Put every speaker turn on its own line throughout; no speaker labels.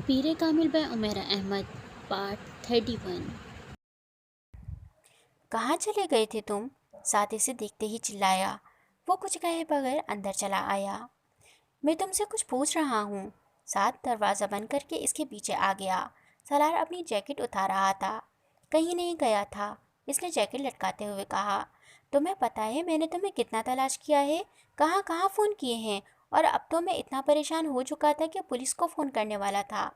Pir Kamil by Umera Ahmed part 31۔
کہاں چلے گئے تھے تم؟ ساتھ اسے دیکھتے ہی چلایا۔ وہ کچھ کہے بغیر اندر چلا آیا۔ میں تم سے کچھ پوچھ رہا ہوں۔ ساتھ دروازہ بند کر کے اس کے پیچھے آ گیا۔ سالار اپنی جیکٹ اتار رہا تھا۔ کہیں نہیں گیا تھا، اس نے جیکٹ لٹکاتے ہوئے کہا۔ تمہیں پتہ ہے میں نے تمہیں کتنا تلاش کیا ہے، کہاں کہاں فون کیے ہیں، اور اب تو میں اتنا پریشان ہو چکا تھا کہ پولیس کو فون کرنے والا تھا۔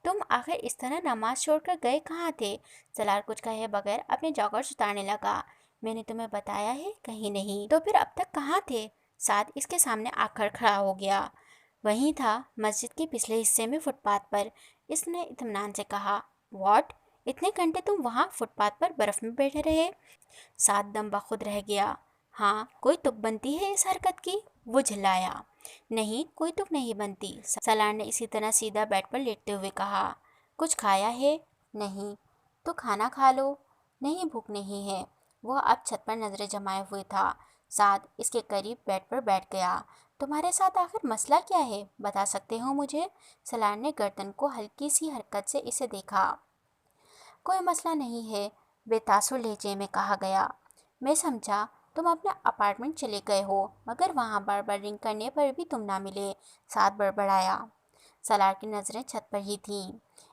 تم آخر اس طرح نماز چھوڑ کر گئے کہاں تھے؟ سالار کچھ کہے بغیر اپنے جاگرس اتارنے لگا۔ میں نے تمہیں بتایا ہے کہیں نہیں، تو پھر اب تک کہاں تھے؟ سعد اس کے سامنے آ کر کھڑا ہو گیا۔ وہیں تھا، مسجد کے پچھلے حصے میں فٹ پاتھ پر، اس نے اطمینان سے کہا۔ واٹ؟ اتنے گھنٹے تم وہاں فٹ پاتھ پر برف میں بیٹھے رہے؟ سعد دم بخود رہ گیا۔ ہاں، کوئی تک بنتی ہے اس حرکت کی؟ وہ جھلایا۔ نہیں، کوئی تک نہیں بنتی، سالار نے اسی طرح سیدھا بیڈ پر لیٹتے ہوئے کہا۔ کچھ کھایا ہے؟ نہیں۔ تو کھانا کھا لو۔ نہیں، بھوک نہیں ہے۔ وہ اب چھت پر نظریں جمائے ہوئے تھا۔ سعد اس کے قریب بیڈ پر بیٹھ گیا۔ تمہارے ساتھ آخر مسئلہ کیا ہے، بتا سکتے ہو مجھے؟ سالار نے گردن کو ہلکی سی حرکت سے اسے دیکھا۔ کوئی مسئلہ نہیں ہے، بے تاثر لہجے میں کہا گیا۔ میں سمجھا تم اپنے اپارٹمنٹ چلے گئے ہو، مگر وہاں بار بار رنگ کرنے پر بھی تم نہ ملے، سعد بڑبڑایا۔ سالار کی نظریں چھت پر ہی تھیں۔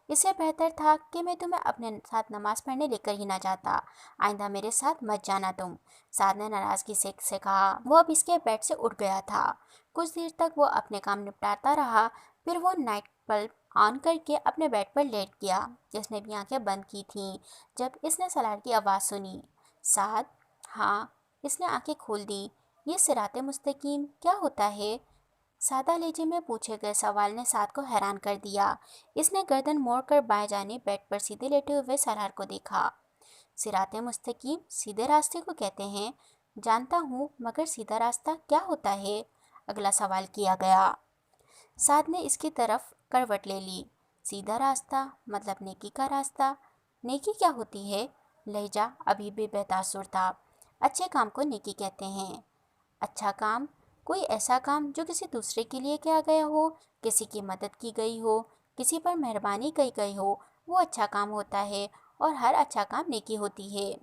اس سے بہتر تھا کہ میں تمہیں اپنے ساتھ نماز پڑھنے لے کر ہی نہ جاتا۔ آئندہ میرے ساتھ مت جانا تم، سعد نے ناراضگی سے کہا۔ وہ اب اس کے بیڈ سے اٹھ گیا تھا۔ کچھ دیر تک وہ اپنے کام نپٹاتا رہا، پھر وہ نائٹ بلب آن کر کے اپنے بیڈ پر لیٹ گیا۔ اس نے بھی آنکھیں بند کی تھیں جب اس نے سالار کی آواز سنی۔ سعد؟ ہاں۔ اس نے آنکھیں کھول دیں۔ یہ صراط مستقیم کیا ہوتا ہے؟ سادہ لہجے میں پوچھے گئے سوال نے سعد کو حیران کر دیا۔ اس نے گردن موڑ کر بائیں جانب بیڈ پر سیدھے لیٹے ہوئے سالار کو دیکھا۔ صراط مستقیم سیدھے راستے کو کہتے ہیں، جانتا ہوں، مگر سیدھا راستہ کیا ہوتا ہے؟ اگلا سوال کیا گیا۔ سعد نے اس کی طرف کروٹ لے لی۔ سیدھا راستہ مطلب نیکی کا راستہ؟ نیکی کیا ہوتی ہے؟ لہجہ ابھی بھی بے تاثر تھا۔ اچھے کام کو نیکی کہتے ہیں۔ اچھا کام؟ کوئی ایسا کام جو کسی دوسرے کے لیے کیا گیا ہو، کسی کی مدد کی گئی ہو، کسی پر مہربانی کی گئی ہو، وہ اچھا کام ہوتا ہے، اور ہر اچھا کام نیکی ہوتی ہے۔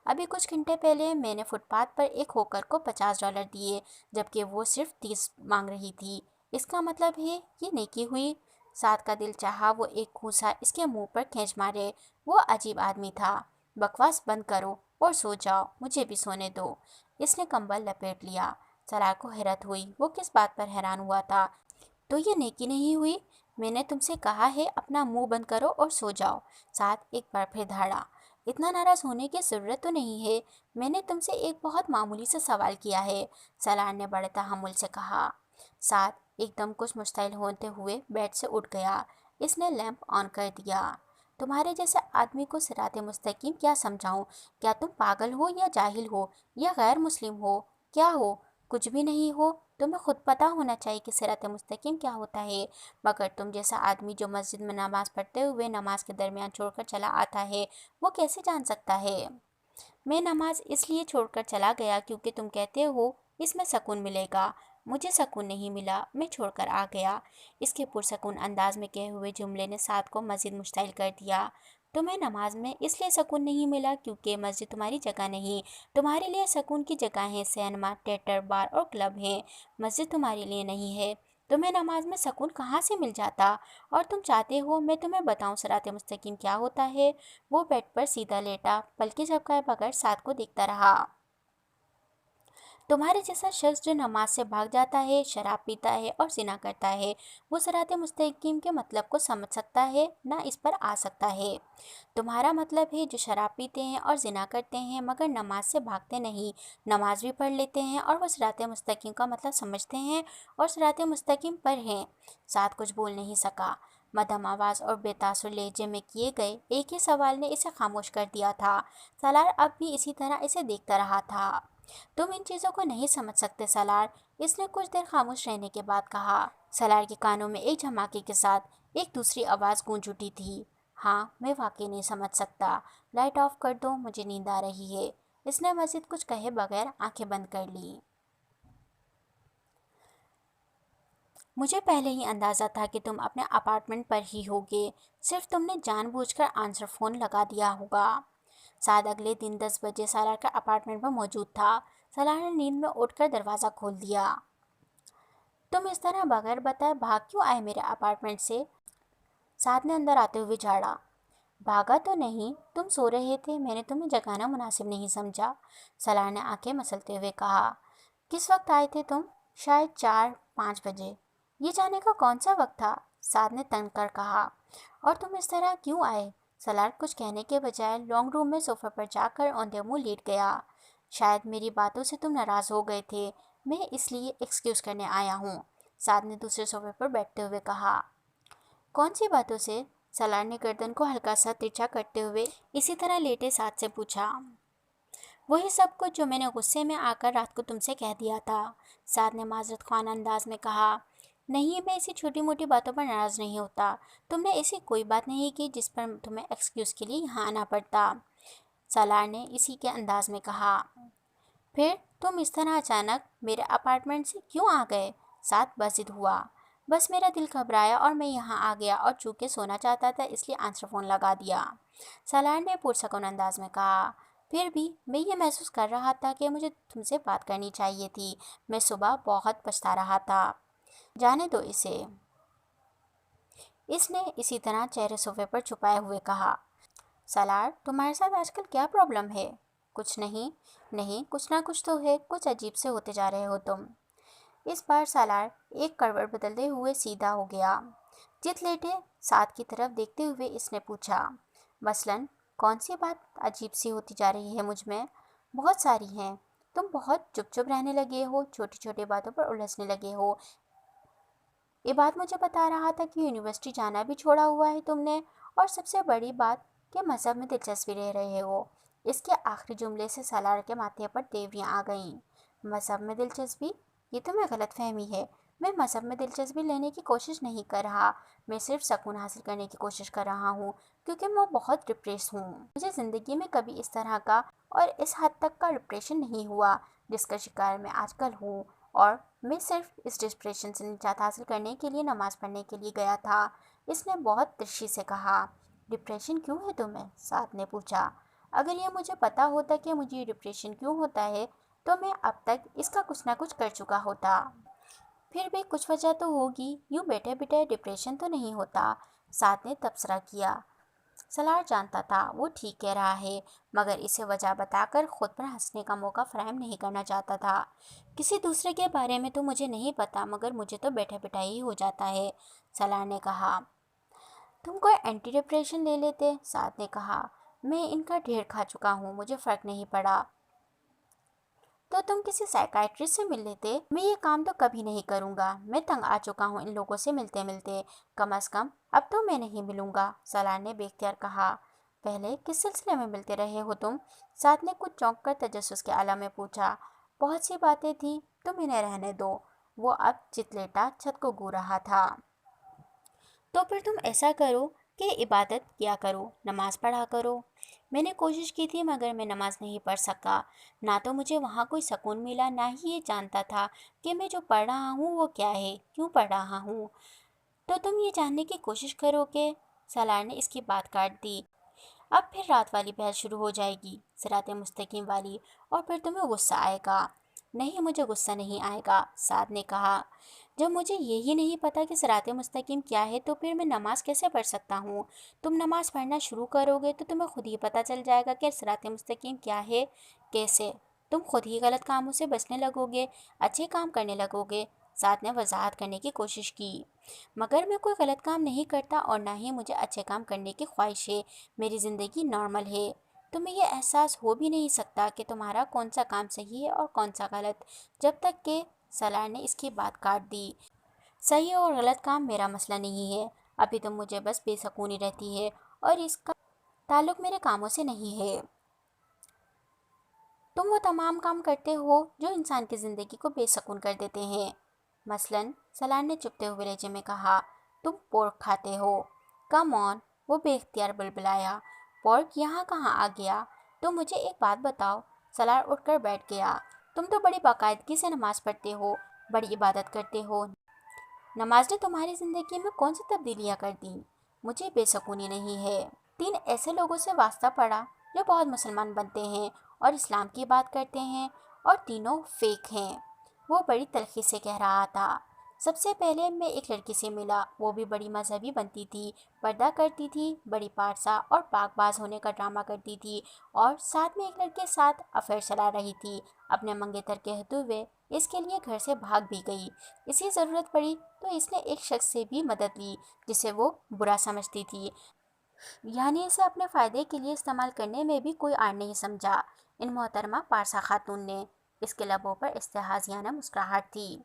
ابھی کچھ گھنٹے پہلے میں نے فٹ پاتھ پر ایک ہوکر کو $50 دیے، جبکہ وہ صرف 30 مانگ رہی تھی۔ اس کا مطلب ہے یہ نیکی ہوئی؟ سعد کا دل چاہا وہ ایک گھونسا اس کے منہ پر کھینچ مارے۔ وہ عجیب آدمی تھا۔ بکواس بند کرو اور سو جاؤ، مجھے بھی سونے دو۔ اس نے کمبل لپیٹ لیا۔ سالار کو حیرت ہوئی۔ وہ کس بات پر حیران ہوا تھا؟ تو یہ نیکی نہیں ہوئی؟ میں نے تم سے کہا ہے اپنا منہ بند کرو اور سو جاؤ۔ سعد ایک بار پھر دھاڑا۔ اتنا ناراض ہونے کی ضرورت تو نہیں ہے، میں نے تم سے ایک بہت معمولی سے سوال کیا ہے، سالار نے بڑے تحمل سے کہا۔ سعد ایک دم کچھ مشتعل ہوتے ہوئے بیڈ سے اٹھ گیا۔ اس نے لیمپ آن کر دیا۔ تمہارے جیسے آدمی کو صراط مستقیم کیا سمجھاؤں؟ کیا تم پاگل ہو یا جاہل ہو یا غیر مسلم ہو؟ کیا ہو؟ کچھ بھی نہیں ہو۔ تمہیں خود پتہ ہونا چاہیے کہ صراط مستقیم کیا ہوتا ہے، مگر تم جیسا آدمی جو مسجد میں نماز پڑھتے ہوئے نماز کے درمیان چھوڑ کر چلا آتا ہے، وہ کیسے جان سکتا ہے؟ میں نماز اس لیے چھوڑ کر چلا گیا کیونکہ تم کہتے ہو اس میں سکون ملے گا۔ مجھے سکون نہیں ملا، میں چھوڑ کر آ گیا۔ اس کے پرسکون انداز میں کہے ہوئے جملے نے سعد کو مزید مشتعل کر دیا۔ تمہیں نماز میں اس لیے سکون نہیں ملا کیونکہ مسجد تمہاری جگہ نہیں، تمہارے لیے سکون کی جگہ ہے، سینما، تھیٹر، بار اور کلب ہیں، مسجد تمہارے لیے نہیں ہے۔ تمہیں نماز میں سکون کہاں سے مل جاتا؟ اور تم چاہتے ہو میں تمہیں بتاؤں صراط مستقیم کیا ہوتا ہے؟ وہ بیڈ پر سیدھا لیٹا، پلکیں جھپکائے بغیر سعد کو دیکھتا رہا۔ تمہارے جیسا شخص جو نماز سے بھاگ جاتا ہے، شراب پیتا ہے اور زنا کرتا ہے، وہ صراط مستقیم کے مطلب کو سمجھ سکتا ہے، نہ اس پر آ سکتا ہے۔ تمہارا مطلب ہے جو شراب پیتے ہیں اور زنا کرتے ہیں مگر نماز سے بھاگتے نہیں، نماز بھی پڑھ لیتے ہیں، اور وہ صراط مستقیم کا مطلب سمجھتے ہیں اور صراط مستقیم پر ہیں۔ سعد کچھ بول نہیں سکا۔ مدھم آواز اور بے تاثر لہجے میں کیے گئے ایک ہی سوال نے اسے خاموش کر دیا تھا۔ سالار اب بھی اسی طرح اسے دیکھتا رہا تھا۔ تم ان چیزوں کو نہیں سمجھ سکتے سالار، اس نے کچھ دیر خاموش رہنے کے بعد کہا۔ سالار کے کانوں میں ایک جھماکے کے ساتھ ایک دوسری آواز گونج اٹھی تھی۔ ہاں، میں واقعی نہیں سمجھ سکتا۔ لائٹ آف کر دو، مجھے نیند آ رہی ہے۔ اس نے مزید کچھ کہے بغیر آنکھیں بند کر لیں۔ مجھے پہلے ہی اندازہ تھا کہ تم اپنے اپارٹمنٹ پر ہی ہوگے، صرف تم نے جان بوجھ کر آنسر فون لگا دیا ہوگا۔ سعد اگلے دن 10 بجے سالار کا اپارٹمنٹ میں موجود تھا۔ سالار نے نیند میں اٹھ کر دروازہ کھول دیا۔ تم اس طرح بغیر بتائے بھاگ کیوں آئے میرے اپارٹمنٹ سے؟ سعد نے اندر آتے ہوئے جھاڑا۔ بھاگا تو نہیں، تم سو رہے تھے، میں نے تمہیں جگانا مناسب نہیں سمجھا، سالار نے آنکھیں مسلتے ہوئے کہا۔ کس وقت آئے تھے تم؟ شاید 4-5 بجے۔ یہ جانے کا کون سا وقت تھا؟ سعد نے تن کر کہا۔ اور تم اس طرح کیوں آئے؟ سالار کچھ کہنے کے بجائے لانگ روم میں صوفے پر جا کر اوندھے منہ لیٹ گیا۔ شاید میری باتوں سے تم ناراض ہو گئے تھے، میں اس لیے ایکسکیوز کرنے آیا ہوں، سعد نے دوسرے صوفے پر بیٹھتے ہوئے کہا۔ کون سی باتوں سے؟ سالار نے گردن کو ہلکا سا ترچھا کرتے ہوئے اسی طرح لیٹے سعد سے پوچھا۔ وہی سب کچھ جو میں نے غصے میں آ کر رات کو تم سے کہہ دیا تھا، سعد نے معذرت خواہ انداز میں کہا۔ نہیں، میں ایسی چھوٹی موٹی باتوں پر ناراض نہیں ہوتا، تم نے ایسی کوئی بات نہیں کی جس پر تمہیں ایکسکیوز کے لیے یہاں آنا پڑتا، سالار نے اسی کے انداز میں کہا۔ پھر تم اس طرح اچانک میرے اپارٹمنٹ سے کیوں آ گئے؟ سعد بضد ہوا۔ بس میرا دل گھبرایا اور میں یہاں آ گیا، اور چونکہ سونا چاہتا تھا اس لیے آنسر فون لگا دیا، سالار نے پرسکون انداز میں کہا۔ پھر بھی میں یہ محسوس کر رہا تھا کہ مجھے تم سے بات کرنی چاہیے تھی، میں صبح بہت پچھتا رہا تھا۔ جانے دو اسے، اس نے اسی طرح چہرے صوفے پر چھپائے ہوئے کہا۔ سالار، تمہارے ساتھ آج کل کیا پرابلم ہے؟ کچھ نہیں۔ نہیں، کچھ نہ کچھ تو ہے، کچھ عجیب سے ہوتے جا رہے ہو تم۔ اس بار سالار ایک کروٹ بدلتے ہوئے سیدھا ہو گیا۔ جت لیٹے سعد کی طرف دیکھتے ہوئے اس نے پوچھا۔ مثلاً کون سی بات عجیب سی ہوتی جا رہی ہے مجھ میں؟ بہت ساری ہیں۔ تم بہت چپ چپ رہنے لگے ہو، چھوٹی چھوٹی باتوں پر الجھنے لگے ہو۔ یہ بات مجھے بتا رہا تھا کہ یونیورسٹی جانا بھی چھوڑا ہوا ہے تم نے، اور سب سے بڑی بات کہ مذہب میں دلچسپی لے رہے ہو۔ اس کے آخری جملے سے سالار کے ماتھے پر تیوریاں آ گئیں۔ مذہب میں دلچسپی؟ یہ تمہیں غلط فہمی ہے، میں مذہب میں دلچسپی لینے کی کوشش نہیں کر رہا، میں صرف سکون حاصل کرنے کی کوشش کر رہا ہوں، کیونکہ میں بہت ڈپریس ہوں۔ مجھے زندگی میں کبھی اس طرح کا اور اس حد تک کا ڈپریشن نہیں ہوا جس کا شکار میں آج کل ہوں، اور میں صرف اس ڈپریشن سے نجات حاصل کرنے کے لیے نماز پڑھنے کے لیے گیا تھا، اس نے بہت ترشی سے کہا۔ ڈپریشن کیوں ہے تمہیں؟ سعد نے پوچھا۔ اگر یہ مجھے پتا ہوتا کہ مجھے ڈپریشن کیوں ہوتا ہے تو میں اب تک اس کا کچھ نہ کچھ کر چکا ہوتا۔ پھر بھی کچھ وجہ تو ہوگی، یوں بیٹھے بیٹھے ڈپریشن تو نہیں ہوتا، سعد نے تبصرہ کیا۔ سالار جانتا تھا وہ ٹھیک کہہ رہا ہے، مگر اسے وجہ بتا کر خود پر ہنسنے کا موقع فراہم نہیں کرنا چاہتا تھا۔ کسی دوسرے کے بارے میں تو مجھے نہیں پتا، مگر مجھے تو بیٹھے بیٹھے ہی ہو جاتا ہے، سالار نے کہا۔ تم کوئی اینٹی ڈپریشن لے لیتے، سعد نے کہا۔ میں ان کا ڈھیر کھا چکا ہوں، مجھے فرق نہیں پڑا۔ تو تم کسی سائیکائٹرسٹ سے مل لیتے۔ میں یہ کام تو کبھی نہیں کروں گا، میں تنگ آ چکا ہوں ان لوگوں سے ملتے ملتے، کم از کم اب تو میں نہیں ملوں گا، سالار نے بے اختیار کہا۔ پہلے کس سلسلے میں ملتے رہے ہو تم؟ سعد نے کچھ چونک کر تجسس کے عالم میں پوچھا۔ بہت سی باتیں تھیں، تم انہیں رہنے دو، وہ اب چت لیٹا چھت کو گو رہا تھا۔ تو پھر تم ایسا کرو کہ عبادت کیا کرو، نماز پڑھا کرو۔ میں نے کوشش کی تھی مگر میں نماز نہیں پڑھ سکا، نہ تو مجھے وہاں کوئی سکون ملا، نہ ہی یہ جانتا تھا کہ میں جو پڑھ رہا ہوں وہ کیا ہے، کیوں پڑھ رہا ہوں۔ تو تم یہ جاننے کی کوشش کرو کہ، سالار نے اس کی بات کاٹ دی۔ اب پھر رات والی بحث شروع ہو جائے گی، صراط مستقیم والی، اور پھر تمہیں غصہ آئے گا۔ نہیں، مجھے غصہ نہیں آئے گا، سعد نے کہا۔ جب مجھے یہی نہیں پتا کہ صراط مستقیم کیا ہے تو پھر میں نماز کیسے پڑھ سکتا ہوں؟ تم نماز پڑھنا شروع کرو گے تو تمہیں خود ہی پتہ چل جائے گا کہ صراط مستقیم کیا ہے۔ کیسے؟ تم خود ہی غلط کاموں سے بچنے لگو گے، اچھے کام کرنے لگو گے، سعد نے وضاحت کرنے کی کوشش کی۔ مگر میں کوئی غلط کام نہیں کرتا اور نہ ہی مجھے اچھے کام کرنے کی خواہش ہے، میری زندگی نارمل ہے۔ تمہیں یہ احساس ہو بھی نہیں سکتا کہ تمہارا کون سا کام صحیح ہے اور کون سا غلط، جب تک کہ، سالار نے اس کی بات کاٹ دی۔ صحیح اور غلط کام میرا مسئلہ نہیں ہے، ابھی تو مجھے بس بے سکونی رہتی ہے اور اس کا تعلق میرے کاموں سے نہیں ہے۔ تم وہ تمام کام کرتے ہو جو انسان کی زندگی کو بے سکون کر دیتے ہیں۔ مثلاً، سالار نے چپتے ہوئے لہجے میں کہا، تم پورک کھاتے ہو۔ کم آن، وہ بے اختیار بلبلایا۔ پورک یہاں کہاں آ گیا؟ تو مجھے ایک بات بتاؤ، سالار اٹھ کر بیٹھ گیا۔ تم تو بڑی باقاعدگی سے نماز پڑھتے ہو، بڑی عبادت کرتے ہو، نماز نے تمہاری زندگی میں کون سی تبدیلیاں کر دیں؟ مجھے بے سکونی نہیں ہے۔ 3 ایسے لوگوں سے واسطہ پڑا جو بہت مسلمان بنتے ہیں اور اسلام کی بات کرتے ہیں، اور تینوں فیک ہیں۔ وہ بڑی تلخی سے کہہ رہا تھا۔ سب سے پہلے میں ایک لڑکی سے ملا، وہ بھی بڑی مذہبی بنتی تھی، پردہ کرتی تھی، بڑی پارسا اور پاک باز ہونے کا ڈرامہ کرتی تھی، اور ساتھ میں ایک لڑکے کے ساتھ افیئر چلا رہی تھی۔ اپنے منگیتر کہتے ہوئے اس کے لیے گھر سے بھاگ بھی گئی۔ اسی ضرورت پڑی تو اس نے ایک شخص سے بھی مدد لی جسے وہ برا سمجھتی تھی، یعنی اسے اپنے فائدے کے لیے استعمال کرنے میں بھی کوئی عار نہیں سمجھا۔ ان محترمہ پارسا خاتون نے، اس کے لبوں پر استحاذیانہ مسکراہٹ تھی۔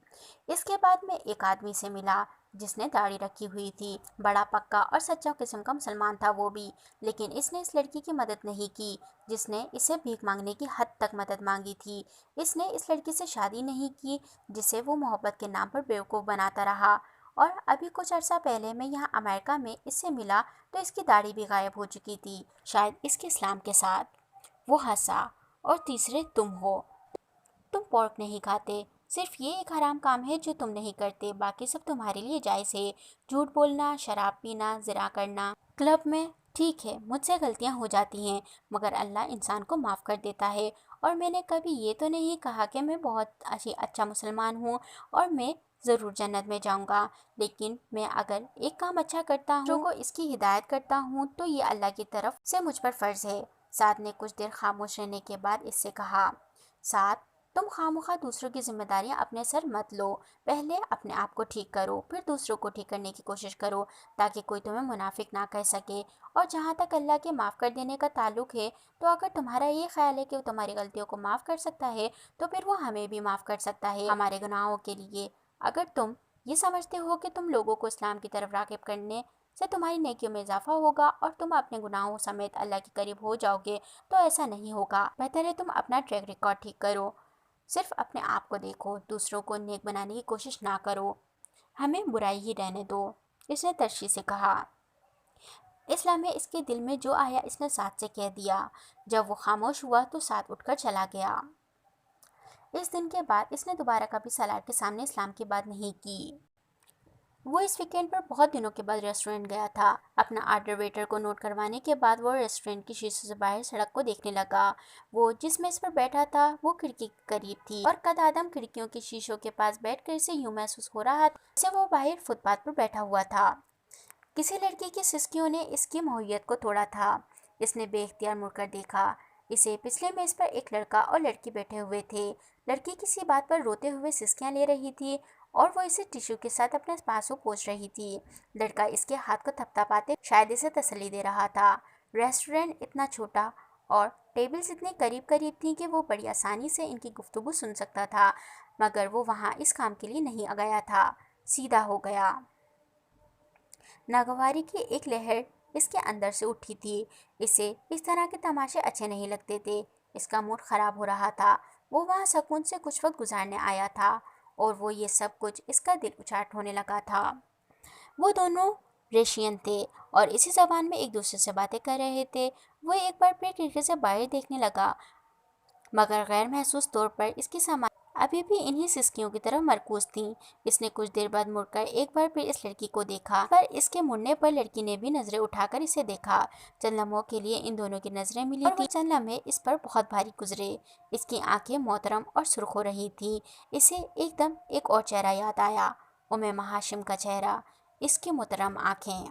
اس کے بعد میں ایک آدمی سے ملا جس نے داڑھی رکھی ہوئی تھی، بڑا پکا اور سچا قسم کا مسلمان تھا وہ بھی، لیکن اس نے اس لڑکی کی مدد نہیں کی جس نے اسے بھیک مانگنے کی حد تک مدد مانگی تھی۔ اس نے اس لڑکی سے شادی نہیں کی جسے وہ محبت کے نام پر بیوقوف بناتا رہا، اور ابھی کچھ عرصہ پہلے میں یہاں امریکہ میں اس سے ملا تو اس کی داڑھی بھی غائب ہو چکی تھی، شاید اس کے اسلام کے ساتھ۔ وہ ہنسا۔ اور تیسرے تم ہو، تم پورک نہیں کھاتے، صرف یہ ایک حرام کام ہے جو تم نہیں کرتے، باقی سب تمہارے لیے جائز ہے۔ جھوٹ بولنا، شراب پینا، زنا کرنا کلب میں، ٹھیک ہے مجھ سے غلطیاں ہو جاتی ہیں، مگر اللہ انسان کو معاف کر دیتا ہے، اور میں نے کبھی یہ تو نہیں کہا کہ میں بہت اچھا مسلمان ہوں اور میں ضرور جنت میں جاؤں گا، لیکن میں اگر ایک کام اچھا کرتا ہوں جو کو اس کی ہدایت کرتا ہوں تو یہ اللہ کی طرف سے مجھ پر فرض ہے۔ سعد نے کچھ دیر خاموش رہنے کے بعد اس سے کہا، سعد تم خواہ دوسروں کی ذمہ داریاں اپنے سر مت لو، پہلے اپنے آپ کو ٹھیک کرو، پھر دوسروں کو ٹھیک کرنے کی کوشش کرو تاکہ کوئی تمہیں منافق نہ کہہ سکے۔ اور جہاں تک اللہ کے معاف کر دینے کا تعلق ہے تو اگر تمہارا یہ خیال ہے کہ وہ تمہاری غلطیوں کو معاف کر سکتا ہے تو پھر وہ ہمیں بھی معاف کر سکتا ہے ہمارے گناہوں کے لیے۔ اگر تم یہ سمجھتے ہو کہ تم لوگوں کو اسلام کی طرف راغب کرنے سے تمہاری نیکیوں میں اضافہ ہوگا اور تم اپنے گناہوں سمیت اللہ کے قریب ہو جاؤ گے تو ایسا نہیں ہوگا۔ بہتر ہے تم اپنا ٹریک ریکارڈ ٹھیک کرو، صرف اپنے آپ کو دیکھو، دوسروں کو نیک بنانے کی کوشش نہ کرو، ہمیں برائی ہی رہنے دو۔ اس نے ترشی سے کہا۔ اس لمحے اس کے دل میں جو آیا اس نے سعد سے کہہ دیا۔ جب وہ خاموش ہوا تو سعد اٹھ کر چلا گیا۔ اس دن کے بعد اس نے دوبارہ کبھی سالار کے سامنے اسلام کی بات نہیں کی۔ وہ اس ویکینڈ پر بہت دنوں کے بعد ریسٹورنٹ گیا تھا۔ اپنا آرڈر ویٹر کو نوٹ کروانے کے بعد وہ ریسٹورنٹ کی شیشے سے باہر سڑک کو دیکھنے لگا۔ وہ جس میز پر بیٹھا تھا وہ کھڑکی کے قریب تھی، اور قد آدم کھڑکیوں کے شیشوں کے پاس بیٹھ کر اسے یوں محسوس ہو رہا تھا جیسے وہ باہر فٹ پاتھ پر بیٹھا ہوا تھا۔ کسی لڑکی کی سسکیوں نے اس کی ماحولیت کو توڑا تھا۔ اس نے بے اختیار مڑ کر دیکھا۔ اسے پچھلے میز پر ایک لڑکا اور لڑکی بیٹھے ہوئے تھے۔ لڑکی کسی بات پر روتے ہوئے سسکیاں لے رہی تھی اور وہ اسے ٹیشو کے ساتھ اپنے پاسوں پوچھ رہی تھی۔ لڑکا اس کے ہاتھ کو تھپتھپاتے شاید اسے تسلی دے رہا تھا۔ ریسٹورنٹ اتنا چھوٹا اور ٹیبلز اتنے قریب قریب تھیں کہ وہ بڑی آسانی سے ان کی گفتگو سن سکتا تھا، مگر وہ وہاں اس کام کے لیے نہیں گیا تھا، سیدھا ہو گیا۔ ناگواری کی ایک لہر اس کے اندر سے اٹھی تھی۔ اسے اس طرح کے تماشے اچھے نہیں لگتے تھے۔ اس کا موڈ خراب ہو رہا تھا۔ وہ وہاں سکون سے کچھ وقت گزارنے آیا تھا اور وہ یہ سب کچھ اس کا دل اچاٹ ہونے لگا تھا۔ وہ دونوں ریشین تھے اور اسی زبان میں ایک دوسرے سے باتیں کر رہے تھے۔ وہ ایک بار پھر کھڑکی سے باہر دیکھنے لگا، مگر غیر محسوس طور پر اس کی سماعت ابھی بھی انہی سسکیوں کی طرف مرکوز تھیں۔ اس نے کچھ دیر بعد مڑ کر ایک بار پھر اس لڑکی کو دیکھا، پر اس کے مڑنے پر لڑکی نے بھی نظریں اٹھا کر اسے دیکھا۔ چند لمحوں کے لیے ان دونوں کی نظریں ملی اور وہ چند لمحے اس پر بہت بھاری گزرے۔ اس کی آنکھیں محترم اور سرخ ہو رہی تھیں۔ اسے ایک دم ایک اور چہرہ یاد آیا، ہاشم کا چہرہ، اس کی محترم آنکھیں۔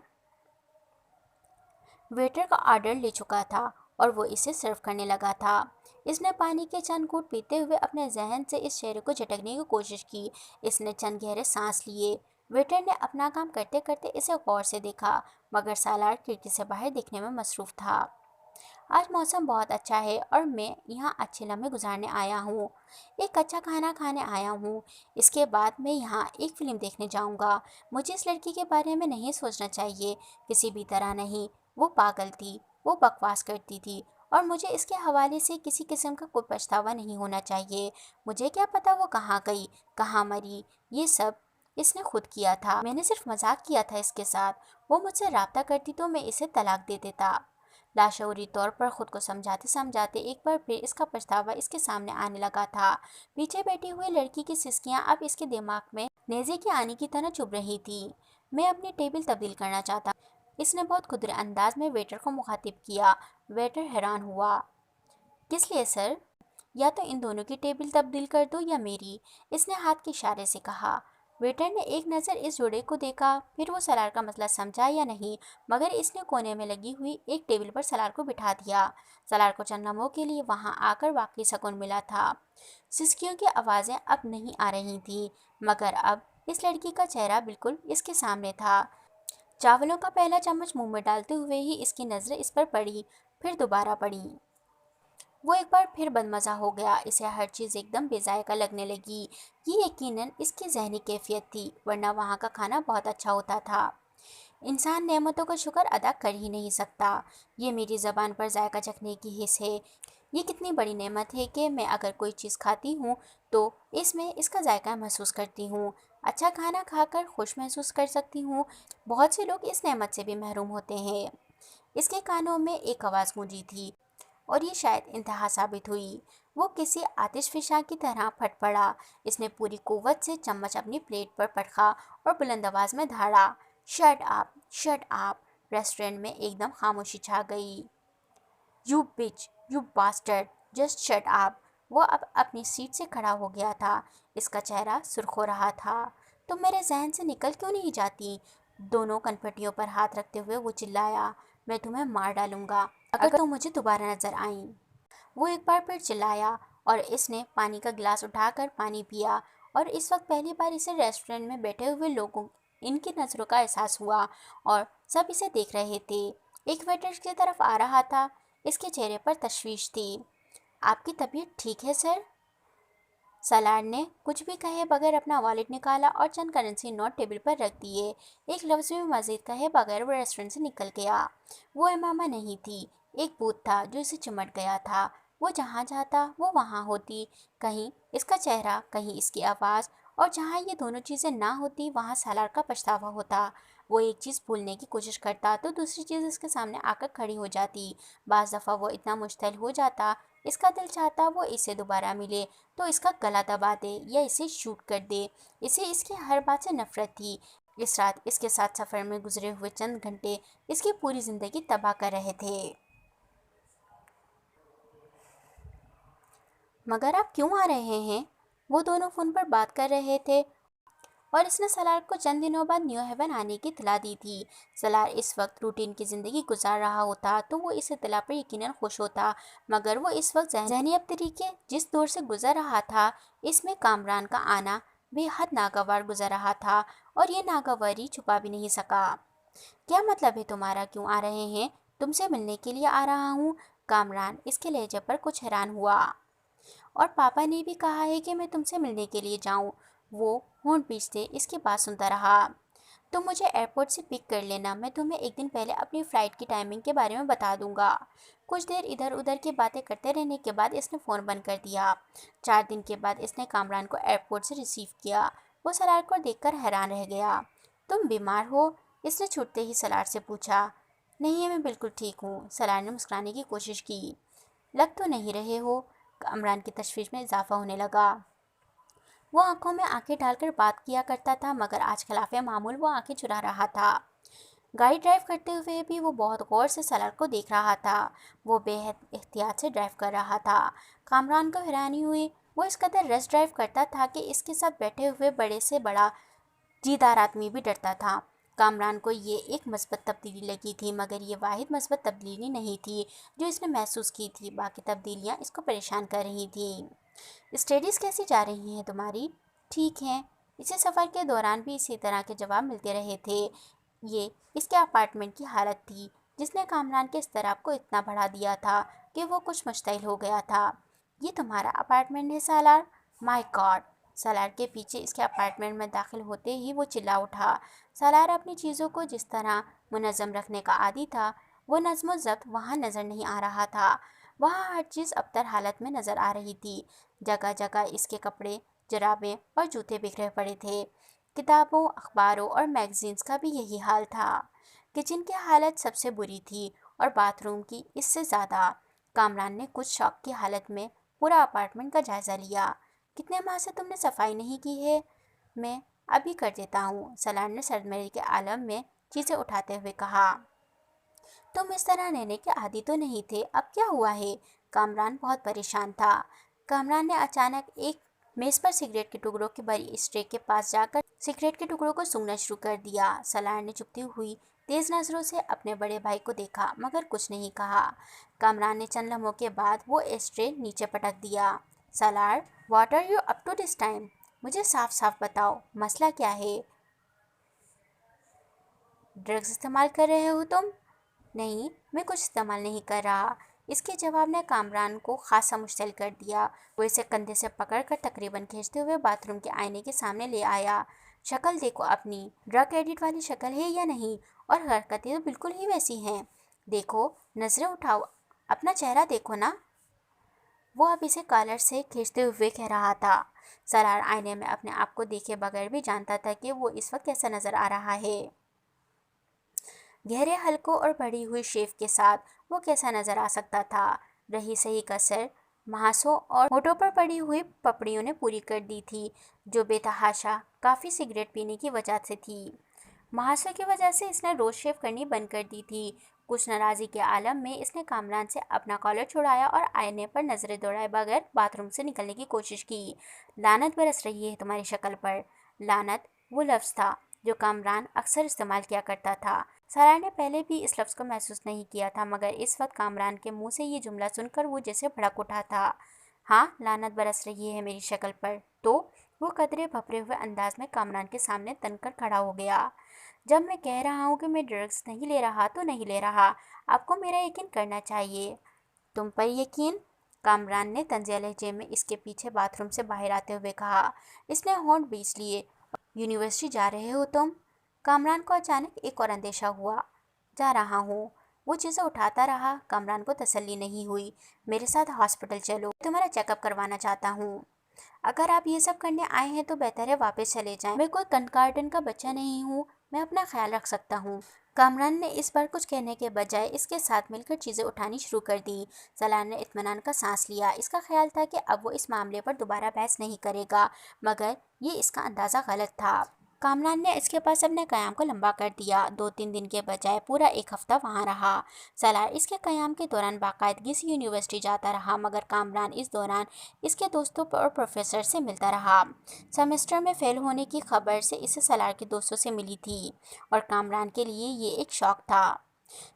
ویٹر کا آرڈر لے چکا تھا اور وہ اسے سرو کرنے لگا تھا۔ اس نے پانی کے چند گھونٹ پیتے ہوئے اپنے ذہن سے اس چہرے کو جھٹکنے کی کوشش کی۔ اس نے چند گہرے سانس لیے۔ ویٹر نے اپنا کام کرتے کرتے اسے غور سے دیکھا، مگر سالار کھڑکی سے باہر دیکھنے میں مصروف تھا۔ آج موسم بہت اچھا ہے اور میں یہاں اچھے لمحے گزارنے آیا ہوں، ایک اچھا کھانا کھانے آیا ہوں۔ اس کے بعد میں یہاں ایک فلم دیکھنے جاؤں گا۔ مجھے اس لڑکی کے بارے میں نہیں سوچنا چاہیے، کسی بھی طرح نہیں۔ وہ پاگل تھی، وہ بکواس کرتی تھی اور مجھے اس کے حوالے سے کسی قسم کا کوئی پچھتاوا نہیں ہونا چاہیے۔ مجھے کیا پتا وہ کہاں گئی، کہاں مری، یہ سب اس نے خود کیا تھا۔ میں نے صرف مذاق کیا تھا اس کے ساتھ۔ وہ مجھ سے رابطہ کرتی تو میں اسے طلاق دے دیتا۔ لاشعوری طور پر خود کو سمجھاتے سمجھاتے ایک بار پھر اس کا پچھتاوا اس کے سامنے آنے لگا تھا۔ پیچھے بیٹھی ہوئی لڑکی کی سسکیاں اب اس کے دماغ میں نیزے کے آنے کی طرح چبھ رہی تھی۔ میں اپنی ٹیبل تبدیل کرنا چاہتا ہوں۔ اس نے بہت کھدرے انداز میں ویٹر کو مخاطب کیا۔ ویٹر حیران ہوا۔ کس لیے سر؟ یا تو ان دونوں کی ٹیبل تبدیل کر دو یا میری، اس نے ہاتھ کے اشارے سے کہا۔ ویٹر نے ایک نظر اس جوڑے کو دیکھا، پھر وہ سالار کا مسئلہ سمجھا یا نہیں، مگر اس نے کونے میں لگی ہوئی ایک ٹیبل پر سالار کو بٹھا دیا۔ سالار کو چند لمحوں کے لیے وہاں آ کر واقعی سکون ملا تھا۔ سسکیوں کی آوازیں اب نہیں آ رہی تھیں، مگر اب اس لڑکی کا چہرہ بالکل اس کے سامنے تھا۔ چاولوں کا پہلا چمچ منہ میں ڈالتے ہوئے ہی اس کی نظریں اس پر پڑی، پھر دوبارہ پڑی۔ وہ ایک بار پھر بدمزہ ہو گیا۔ اسے ہر چیز ایک دم بے ذائقہ لگنے لگی۔ یہ یقیناً اس کی ذہنی کیفیت تھی، ورنہ وہاں کا کھانا بہت اچھا ہوتا تھا۔ انسان نعمتوں کا شکر ادا کر ہی نہیں سکتا۔ یہ میری زبان پر ذائقہ چکھنے کی حس ہے۔ یہ کتنی بڑی نعمت ہے کہ میں اگر کوئی چیز کھاتی ہوں تو اس میں اس کا ذائقہ محسوس کرتی ہوں۔ اچھا کھانا کھا کر خوش محسوس کر سکتی ہوں۔ بہت سے لوگ اس نعمت سے بھی محروم ہوتے ہیں۔ اس کے کانوں میں ایک آواز گونجی تھی، اور یہ شاید انتہا ثابت ہوئی۔ وہ کسی آتش فشاں کی طرح پھٹ پڑا۔ اس نے پوری قوت سے چمچ اپنی پلیٹ پر پٹخا اور بلند آواز میں دھاڑا، shut up, shut up. Restaurant میں ایک دم خاموشی چھا گئی۔ You bitch, you bastard, just shut up. وہ اب اپنی سیٹ سے کھڑا ہو گیا تھا۔ اس کا چہرہ سرخ ہو رہا تھا۔ تم میرے ذہن سے نکل کیوں نہیں جاتی؟ دونوں کنپٹیوں پر ہاتھ رکھتے ہوئے وہ چلایا، میں تمہیں مار ڈالوں گا اگر تم مجھے دوبارہ نظر آئیں۔ وہ ایک بار پھر چلایا، اور اس نے پانی کا گلاس اٹھا کر پانی پیا، اور اس وقت پہلی بار اسے ریسٹورنٹ میں بیٹھے ہوئے لوگوں ان کی نظروں کا احساس ہوا، اور سب اسے دیکھ رہے تھے۔ ایک ویٹر کی طرف آ رہا تھا، اس کے چہرے پر تشویش تھی۔ آپ کی طبیعت ٹھیک ہے سر؟ سالار نے کچھ بھی کہے بغیر اپنا والیٹ نکالا اور چند کرنسی نوٹ ٹیبل پر رکھ دیے۔ ایک لفظ بھی مزید کہے بغیر وہ ریسٹورنٹ سے نکل گیا۔ وہ امامہ نہیں تھی، ایک بھوت تھا جو اسے چمٹ گیا تھا۔ وہ جہاں جاتا وہ وہاں ہوتی، کہیں اس کا چہرہ، کہیں اس کی آواز، اور جہاں یہ دونوں چیزیں نہ ہوتی وہاں سالار کا پچھتاوا ہوتا۔ وہ ایک چیز بھولنے کی کوشش کرتا تو دوسری چیز اس کے سامنے آ کر کھڑی ہو جاتی۔ بعض دفعہ وہ اتنا مشتعل ہو جاتا، اس کا دل چاہتا وہ اسے دوبارہ ملے تو اس کا گلا دبا دے یا اسے شوٹ کر دے۔ اسے اس کی ہر بات سے نفرت تھی۔ اس رات اس کے ساتھ سفر میں گزرے ہوئے چند گھنٹے اس کی پوری زندگی تباہ کر رہے تھے۔ مگر آپ کیوں آ رہے ہیں؟ وہ دونوں فون پر بات کر رہے تھے، اور اس نے سالار کو چند دنوں بعد نیو ہیون آنے کی اطلاع دی تھی۔ سالار اس وقت روٹین کی زندگی گزار رہا ہوتا تو وہ اس اطلاع پر یقیناً خوش ہوتا، مگر وہ اس وقت ذہنی ابتری کے جس دور سے گزر رہا تھا، اس میں کامران کا آنا بے حد ناگوار گزر رہا تھا، اور یہ ناگواری چھپا بھی نہیں سکا۔ کیا مطلب ہے تمہارا؟ کیوں آ رہے ہیں؟ تم سے ملنے کے لیے آ رہا ہوں۔ کامران اس کے لہجے پر کچھ حیران ہوا۔ اور پاپا نے بھی کہا ہے کہ میں تم سے ملنے کے لیے جاؤں۔ وہ ہونٹ پیچھتے اس کی بات سنتا رہا۔ تم مجھے ایئرپورٹ سے پک کر لینا، میں تمہیں ایک دن پہلے اپنی فلائٹ کی ٹائمنگ کے بارے میں بتا دوں گا۔ کچھ دیر ادھر ادھر کی باتیں کرتے رہنے کے بعد اس نے فون بند کر دیا۔ 4 دن کے بعد اس نے کامران کو ایئرپورٹ سے ریسیو کیا۔ وہ سالار کو دیکھ کر حیران رہ گیا۔ تم بیمار ہو؟ اس نے چھوٹتے ہی سالار سے پوچھا۔ نہیں، میں بالکل ٹھیک ہوں، سالار نے مسکرانے کی کوشش کی۔ لگ تو نہیں رہے ہو۔ کامران کی تشویش میں اضافہ ہونے لگا۔ وہ آنکھوں میں آنکھیں ڈال کر بات کیا کرتا تھا، مگر آج خلاف معمول وہ آنکھیں چرا رہا تھا۔ گاڑی ڈرائیو کرتے ہوئے بھی وہ بہت غور سے سالار کو دیکھ رہا تھا۔ وہ بے حد احتیاط سے ڈرائیو کر رہا تھا۔ کامران کو حیرانی ہوئی۔ وہ اس قدر ریس ڈرائیو کرتا تھا کہ اس کے ساتھ بیٹھے ہوئے بڑے سے بڑا دیدار آدمی بھی ڈرتا تھا۔ کامران کو یہ ایک مثبت تبدیلی لگی تھی، مگر یہ واحد مثبت تبدیلی نہیں تھی جو اس نے محسوس کی تھی۔ باقی تبدیلیاں اس کو پریشان کر رہی تھیں۔ اسٹڈیز کیسی جا رہی ہیں تمہاری؟ ٹھیک ہیں۔ اسی سفر کے دوران بھی اسی طرح کے جواب ملتے رہے تھے۔ یہ اس کے اپارٹمنٹ کی حالت تھی جس نے کامران کے اضطراب کو اتنا بڑھا دیا تھا کہ وہ کچھ مشتعل ہو گیا تھا۔ یہ تمہارا اپارٹمنٹ ہے سالار؟ مائی گاڈ! سالار کے پیچھے اس کے اپارٹمنٹ میں داخل ہوتے ہی وہ چلا اٹھا۔ سالار اپنی چیزوں کو جس طرح منظم رکھنے کا عادی تھا، وہ نظم و ضبط وہاں نظر نہیں آ رہا تھا۔ وہاں ہر چیز ابتر حالت میں نظر آ رہی تھی۔ جگہ جگہ اس کے کپڑے، جرابیں اور جوتے بکھرے پڑے تھے۔ کتابوں، اخباروں اور میگزینز کا بھی یہی حال تھا۔ کچن کی حالت سب سے بری تھی، اور باتھ روم کی اس سے زیادہ۔ کامران نے کچھ شوق کی حالت میں پورا اپارٹمنٹ کا جائزہ لیا۔ کتنے ماہ سے تم نے صفائی نہیں کی ہے؟ میں ابھی کر دیتا ہوں، سالار نے سرمری کے عالم میں چیزیں اٹھاتے ہوئے کہا۔ تم اس طرح لینے کے عادی تو نہیں تھے، اب کیا ہوا ہے؟ کامران بہت پریشان تھا۔ کامران نے اچانک ایک میز پر سگریٹ کے ٹکڑوں کی بھری اسٹرے کے پاس جا کر سگریٹ کے ٹکڑوں کو سونگھنا شروع کر دیا۔ سالار نے چپتی ہوئی تیز نظروں سے اپنے بڑے بھائی کو دیکھا مگر کچھ نہیں کہا۔ کامران نے چند لمحوں کے بعد وہ اسٹرے نیچے پٹک دیا۔ Salar, what are you up to this time? مجھے صاف صاف بتاؤ، مسئلہ کیا ہے؟ ڈرگز استعمال کر رہے ہو تم؟ نہیں، میں کچھ استعمال نہیں کر رہا۔ اس کے جواب نے کامران کو خاصا مشتعل کر دیا۔ وہ اسے کندھے سے پکڑ کر تقریباً کھینچتے ہوئے باتھ روم کے آئینے کے سامنے لے آیا۔ شکل دیکھو اپنی، ڈرگ ایڈکٹ والی شکل ہے یا نہیں؟ اور حرکتیں تو بالکل ہی ویسی ہیں۔ دیکھو، نظریں اٹھاؤ، اپنا چہرہ دیکھو نا۔ وہ اب اسے کالر سے کھینچتے ہوئے کہہ رہا تھا۔ سالار آئینے میں اپنے آپ کو دیکھے بغیر بھی جانتا تھا کہ وہ اس وقت کیسا نظر آ رہا ہے۔ گہرے حلقوں اور بڑھی ہوئی شیو کے ساتھ وہ کیسا نظر آ سکتا تھا؟ رہی سہی کسر مہاسوں اور ہونٹوں پر پڑی ہوئی پپڑیوں نے پوری کر دی تھی، جو بے تحاشا کافی سگریٹ پینے کی وجہ سے تھی۔ مہاسوں کی وجہ سے اس نے روز شیو کرنی بند کر دی تھی۔ کچھ ناراضی کے عالم میں اس نے کامران سے اپنا کالر چھڑایا اور آئینے پر نظریں دوڑائے بغیر باتھ روم سے نکلنے کی کوشش کی۔ لعنت برس رہی ہے تمہاری شکل پر۔ لعنت وہ لفظ تھا جو کامران اکثر استعمال کیا کرتا تھا۔ سالار نے پہلے بھی اس لفظ کو محسوس نہیں کیا تھا مگر اس وقت کامران کے منہ سے یہ جملہ سن کر وہ جیسے بھڑک اٹھا تھا۔ ہاں، لعنت برس رہی ہے میری شکل پر تو؟ وہ قدرے بھپرے ہوئے انداز میں کامران کے سامنے تن کر کھڑا ہو گیا۔ جب میں کہہ رہا ہوں کہ میں ڈرگز نہیں لے رہا تو نہیں لے رہا، آپ کو میرا یقین کرنا چاہیے۔ تم پر یقین؟ کامران نے طنزیہ لہجے میں اس کے پیچھے باتھ روم سے باہر آتے ہوئے کہا۔ اس نے ہونٹ بیچ لیے۔ یونیورسٹی جا رہے ہو تم؟ کامران کو اچانک ایک اور اندیشہ ہوا۔ جا رہا ہوں۔ وہ چیزیں اٹھاتا رہا۔ کامران کو تسلی نہیں ہوئی۔ میرے ساتھ ہاسپٹل چلو، میں تمہارا چیک اپ کروانا چاہتا ہوں۔ اگر آپ یہ سب کرنے آئے ہیں تو بہتر ہے واپس چلے جائیں۔ میں کوئی کنکارڈن کا بچہ نہیں ہوں، میں اپنا خیال رکھ سکتا ہوں۔ کامران نے اس بار کچھ کہنے کے بجائے اس کے ساتھ مل کر چیزیں اٹھانی شروع کر دیں۔ سالار نے اطمینان کا سانس لیا۔ اس کا خیال تھا کہ اب وہ اس معاملے پر دوبارہ بحث نہیں کرے گا مگر یہ اس کا اندازہ غلط تھا۔ کامران نے اس کے پاس اپنے قیام کو لمبا کر دیا۔ 2-3 دن کے بجائے پورا ایک ہفتہ وہاں رہا۔ سالار اس کے قیام کے دوران باقاعدگی سے یونیورسٹی جاتا رہا مگر کامران اس دوران اس کے دوستوں اور پروفیسر سے ملتا رہا۔ سیمسٹر میں فیل ہونے کی خبر سے اسے سالار کے دوستوں سے ملی تھی اور کامران کے لیے یہ ایک شوق تھا۔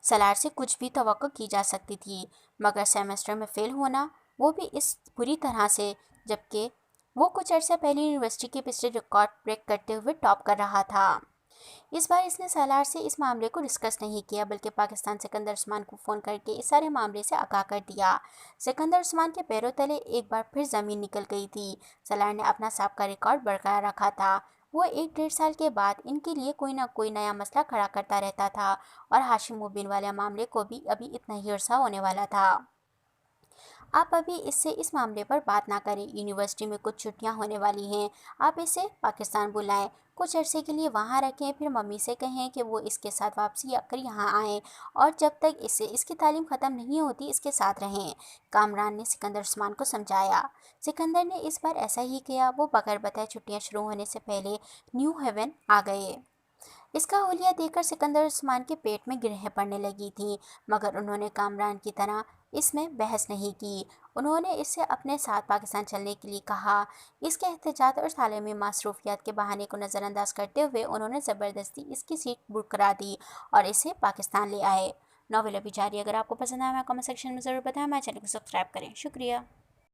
سالار سے کچھ بھی توقع کی جا سکتی تھی مگر سیمسٹر میں فیل ہونا، وہ بھی اس بری طرح سے جبکہ وہ کچھ عرصہ پہلے یونیورسٹی کے پچھلے ریکارڈ بریک کرتے ہوئے ٹاپ کر رہا تھا۔ اس بار اس نے سالار سے اس معاملے کو ڈسکس نہیں کیا بلکہ پاکستان سکندر عثمان کو فون کر کے اس سارے معاملے سے آگاہ کر دیا۔ سکندر عثمان کے پیروں تلے ایک بار پھر زمین نکل گئی تھی۔ سالار نے اپنا سابقہ ریکارڈ برقرار رکھا تھا۔ وہ 1-1.5 سال کے بعد ان کے لیے کوئی نہ کوئی نیا مسئلہ کھڑا کرتا رہتا تھا اور ہاشم مبین والے معاملے کو بھی ابھی اتنا ہی عرصہ ہونے والا تھا۔ آپ ابھی اس سے اس معاملے پر بات نہ کریں۔ یونیورسٹی میں کچھ چھٹیاں ہونے والی ہیں، آپ اسے پاکستان بلائیں، کچھ عرصے کے لیے وہاں رکھیں، پھر ممی سے کہیں کہ وہ اس کے ساتھ واپسی کر یہاں آئیں اور جب تک اس کی تعلیم ختم نہیں ہوتی اس کے ساتھ رہیں۔ کامران نے سکندر عثمان کو سمجھایا۔ سکندر نے اس بار ایسا ہی کیا۔ وہ بغیر بتائے چھٹیاں شروع ہونے سے پہلے نیو ہیون آ گئے۔ اس کا حلیہ دیکھ کر سکندر عثمان کے پیٹ میں گرہیں پڑنے لگی تھیں مگر انہوں نے کامران کی طرح اس میں بحث نہیں کی۔ انہوں نے اس سے اپنے ساتھ پاکستان چلنے کے لیے کہا۔ اس کے احتجاج اور تعلیمی مصروفیات کے بہانے کو نظر انداز کرتے ہوئے انہوں نے زبردستی اس کی سیٹ بک کرا دی اور اسے پاکستان لے آئے۔ ناول ابھی جاری ہے۔ اگر آپ کو پسند آیا ہمیں کمنٹ سیکشن میں ضرور بتائیں، ہمارے چینل کو سبسکرائب کریں۔ شکریہ۔